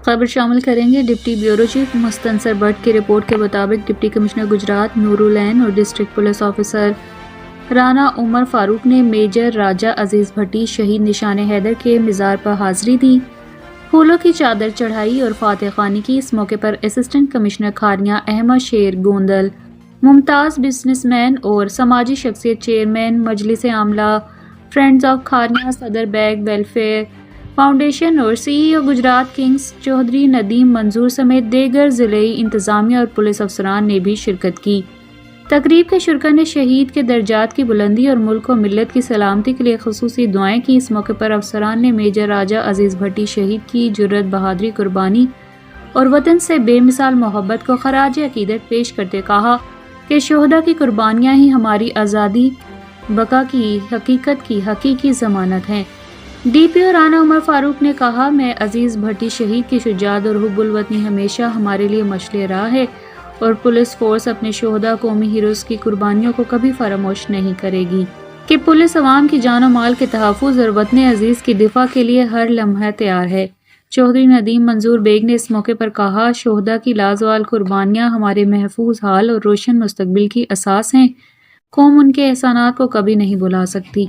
خبر شامل کریں گے۔ Deputy bureau chief Mustansir but کی رپورٹ کے مطابق ڈپٹی کمشنر گجرات نور العین اور ڈسٹرکٹ پولیس آفیسر رانا عمر فاروق نے میجر راجہ عزیز بھٹی شہید نشان حیدر کے مزار پر حاضری دی، پھولوں کی چادر چڑھائی اور فاتح خوانی کی۔ اس موقع پر اسسٹنٹ کمشنر کھاریاں احمد شیر گوندل، ممتاز بزنس مین اور سماجی شخصیت چیئرمین مجلس عاملہ فرینڈز آف کھاریاں، صدر بیگ ویلفیئر فاؤنڈیشن اور سی ای او گجرات کنگز چودھری ندیم منظور سمیت دیگر ضلعی انتظامیہ اور پولیس افسران نے بھی شرکت کی۔ تقریب کے شرکا نے شہید کے درجات کی بلندی اور ملک و ملت کی سلامتی کے لیے خصوصی دعائیں کی۔ اس موقع پر افسران نے میجر راجہ عزیز بھٹی شہید کی جرأت، بہادری، قربانی اور وطن سے بے مثال محبت کو خراج عقیدت پیش کرتے کہا کہ شہداء کی قربانیاں ہی ہماری آزادی بقا کی حقیقت کی حقیقی ضمانت ہیں۔ ڈی پی او رانا عمر فاروق نے کہا، میں عزیز بھٹی شہید کی شجاعت اور حب الوطنی ہمیشہ ہمارے لیے مشعل راہ ہے اور پولیس فورس اپنے شہداء قومی ہیروز کی قربانیوں کو کبھی فراموش نہیں کرے گی کہ پولیس عوام کی جان و مال کے تحفظ اور وطن عزیز کی دفاع کے لیے ہر لمحہ تیار ہے۔ چودھری ندیم منظور بیگ نے اس موقع پر کہا، شہداء کی لازوال قربانیاں ہمارے محفوظ حال اور روشن مستقبل کی اساس ہیں، قوم ان کے احسانات کو کبھی نہیں بھلا سکتی۔